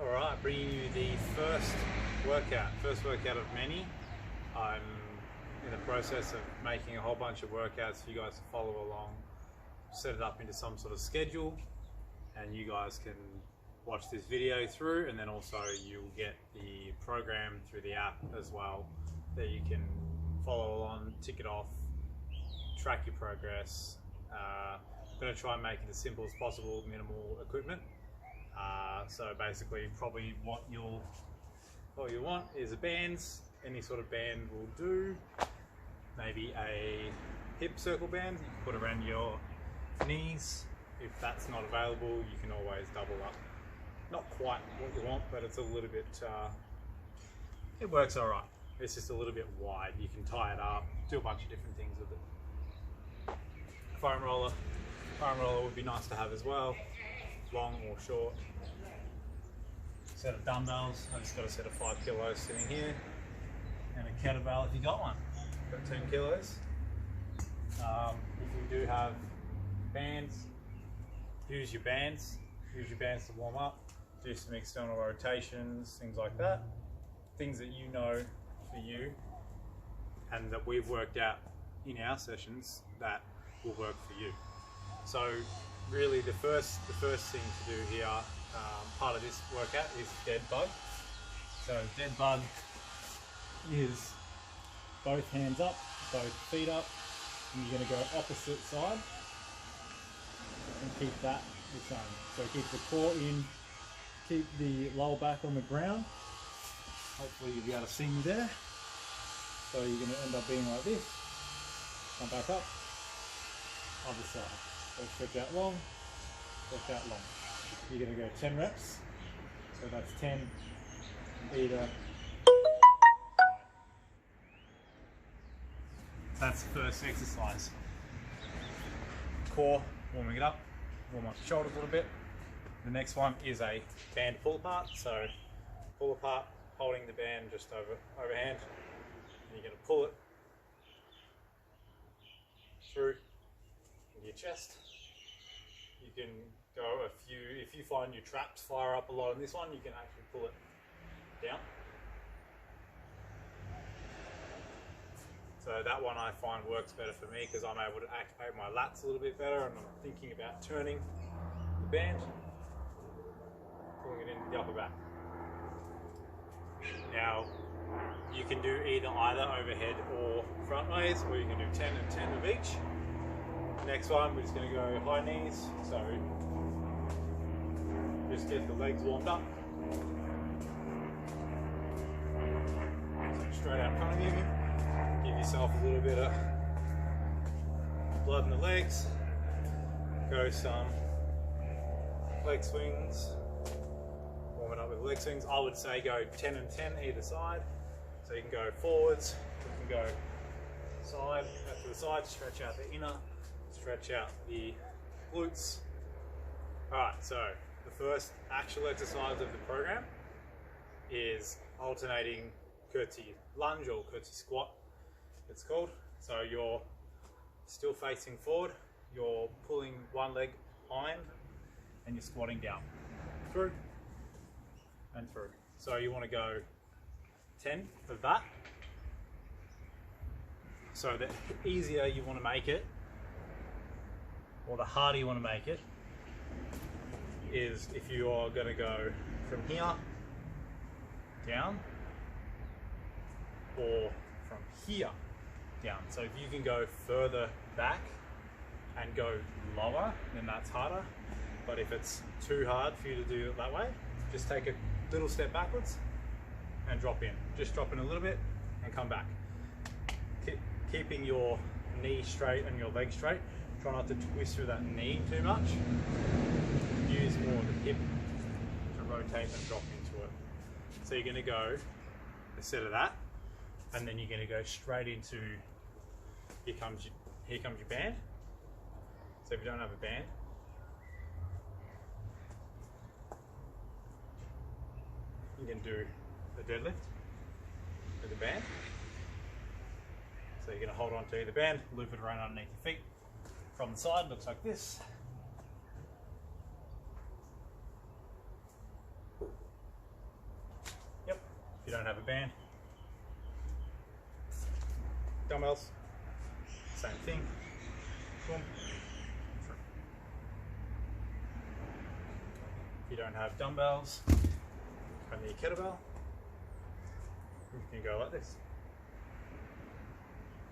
Alright, bringing you the first workout of many. I'm in the process of making a whole bunch of workouts for you guys to follow along, set it up into some sort of schedule, and you guys can watch this video through, and then also you'll get the program through the app as well that you can follow along, tick it off, track your progress. I'm going to try and make it as simple as possible, minimal equipment. So basically probably what you want is a bands. Any sort of band will do. Maybe a hip circle band you can put around your knees. If that's not available, you can always double up. Not quite what you want, but it's a little bit, it works all right. It's just a little bit wide. You can tie it up, do a bunch of different things with it. Foam roller would be nice to have as well, long or short. Set of dumbbells. I just got a set of 5 kilos sitting here, and a kettlebell if you got one. Got 10 kilos. If you do have bands, use your bands to warm up. Do some external rotations, things like that. Things that you know for you and that we've worked out in our sessions that will work for you. So really the first thing to do here, part of this workout, is Deadbug. So Deadbug is both hands up, both feet up, and you're going to go opposite side and keep that the same. So keep the core in, keep the lower back on the ground. Hopefully you'll be able to see me there. So you're going to end up being like this. Come back up, other side. So stretch out long, stretch out long. You're going to go 10 reps. So that's 10 either side. That's the first exercise. Core, warming it up, warm up the shoulders a little bit. The next one is a band pull apart. So pull apart, holding the band just overhand. And you're going to pull it through into your chest. You can go if you find your traps fire up a lot on this one, you can actually pull it down. So that one I find works better for me because I'm able to activate my lats a little bit better, and I'm thinking about turning the band, pulling it into the upper back. Now you can do either overhead or front ways, or you can do 10 and 10 of each. Next one, we're just going to go high knees. So just get the legs warmed up. So straight out in front of you. Give yourself a little bit of blood in the legs. Go some leg swings. Warm it up with leg swings. I would say go 10 and 10 either side. So you can go forwards, you can go side, out to the side, stretch out the inner, stretch out the glutes. Alright, so the first actual exercise of the program is alternating Kirti lunge or Kirti squat, it's called. So you're still facing forward, you're pulling one leg behind, and you're squatting down, through and through. So you want to go 10 of that. So the easier you want to make it, or the harder you want to make it, is if you are going to go from here down, or from here down. So if you can go further back and go lower, then that's harder. But if it's too hard for you to do it that way, just take a little step backwards and drop in. Just drop in a little bit and come back. Keeping your knee straight and your leg straight. Try not to twist through that knee too much. Use more of the hip to rotate and drop into it. So you're going to go a set of that, and then you're going to go straight into, here comes your band. So if you don't have a band, you can do a deadlift with a band. So you're going to hold on to the band, loop it around underneath your feet. From the side, looks like this. you don't have a band. Dumbbells, same thing. Boom. If you don't have dumbbells, only a kettlebell, you can go like this.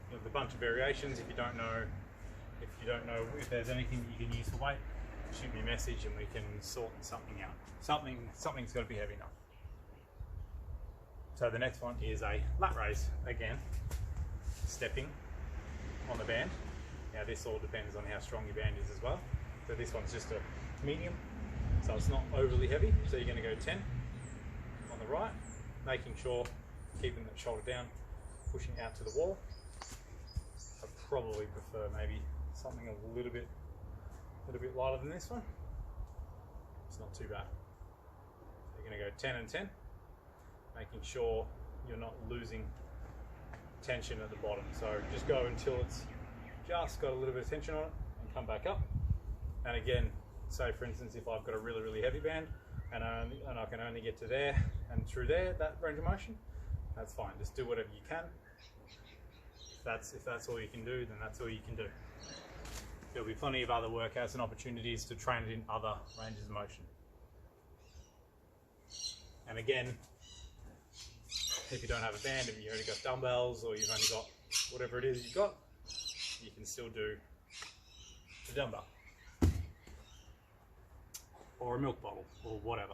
There's a bunch of variations. If you don't know if there's anything that you can use for weight, shoot me a message and we can sort something out. Something's got to be heavy enough. So the next one is a lat raise. Again, stepping on the band. Now this all depends on how strong your band is as well. So this one's just a medium, so it's not overly heavy. So you're going to go 10 on the right, making sure keeping that shoulder down, pushing out to the wall. I probably prefer maybe something a little bit lighter than this one. It's not too bad. You're going to go 10 and 10, making sure you're not losing tension at the bottom. So just go until it's just got a little bit of tension on it and come back up. And again, say for instance, if I've got a really heavy band and I can only get to there and through there, that range of motion, that's fine. Just do whatever you can. If that's all you can do, then that's all you can do. There'll be plenty of other workouts and opportunities to train it in other ranges of motion. And again, if you don't have a band, if you've only got dumbbells or you've only got whatever it is you've got, you can still do the dumbbell or a milk bottle or whatever.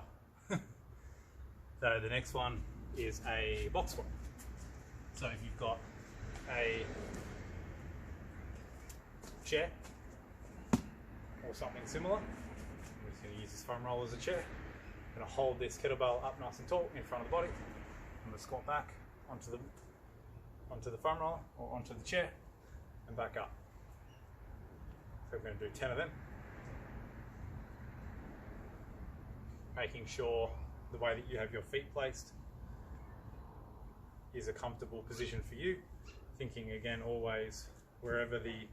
So the next one is a box squat. So if you've got a chair or something similar, I'm just going to use this foam roller as a chair. I'm going to hold this kettlebell up nice and tall in front of the body. I'm going to squat back onto the foam roller or onto the chair and back up. So we're going to do 10 of them. Making sure the way that you have your feet placed is a comfortable position for you. Thinking again always wherever the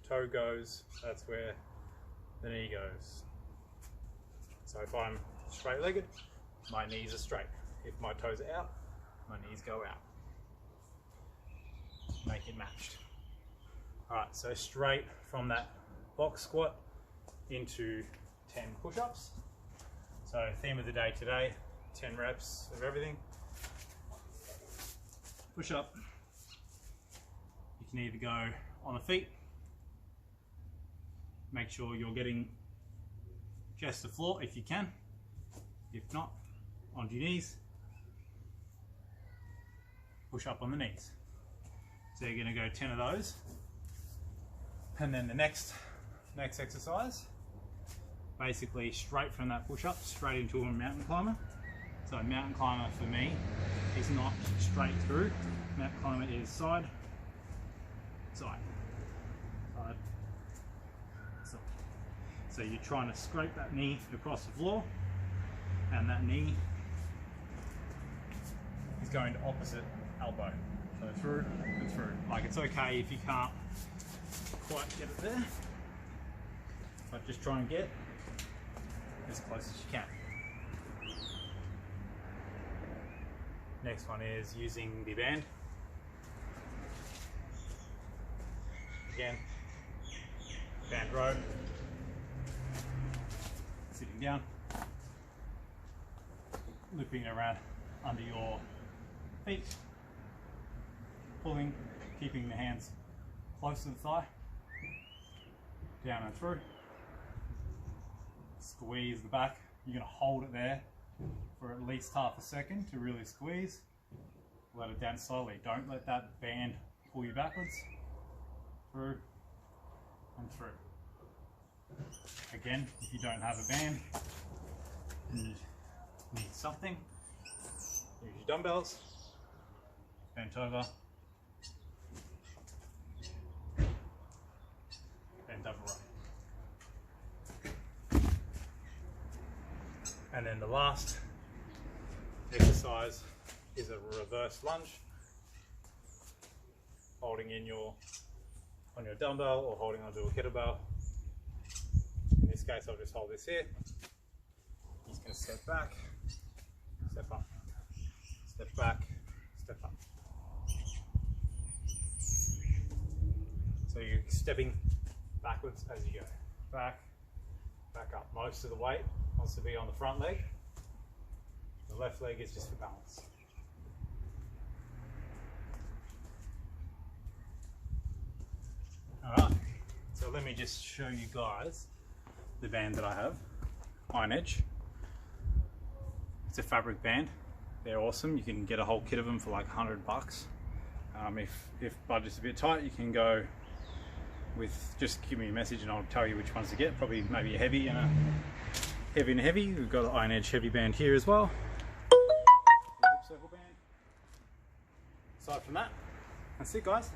toe goes, that's where the knee goes. So if I'm straight legged, my knees are straight. If my toes are out, my knees go out. Make it matched. Alright, so straight from that box squat into 10 push-ups. So theme of the day today, 10 reps of everything. Push up. You can either go on the feet, make sure you're getting chest to floor if you can. If not, onto your knees. Push up on the knees. So you're going to go 10 of those. And then the next exercise, basically straight from that push up, straight into a mountain climber. So a mountain climber for me is not straight through. Mountain climber is side, side, side, side. So you're trying to scrape that knee across the floor, and that knee is going to opposite elbow. So through and through. Like, it's okay if you can't quite get it there, but just try and get as close as you can. Next one is using the band. Again, band row, sitting down, looping it around under your feet, pulling, keeping the hands close to the thigh, down and through. Squeeze the back. You're going to hold it there for at least half a second to really squeeze. Let it down slowly. Don't let that band pull you backwards. Through and through. Again, if you don't have a band and you need something, use your dumbbells, bent over, bent over right. And then the last exercise is a reverse lunge, holding in on your dumbbell or holding onto a kettlebell. In this case, I'll just hold this here. He's going to step back, step up, step back, step up. So you're stepping backwards as you go. Back, back up. Most of the weight wants to be on the front leg. The left leg is just for balance. Alright, so let me just show you guys the band that I have. Iron Edge. It's a fabric band. They're awesome. You can get a whole kit of them for like $100. If budget's a bit tight, you can go with, just give me a message and I'll tell you which ones to get. Probably maybe a heavy and a heavy. We've got an Iron Edge heavy band here as well. Hip circle band. Aside from that, that's it guys.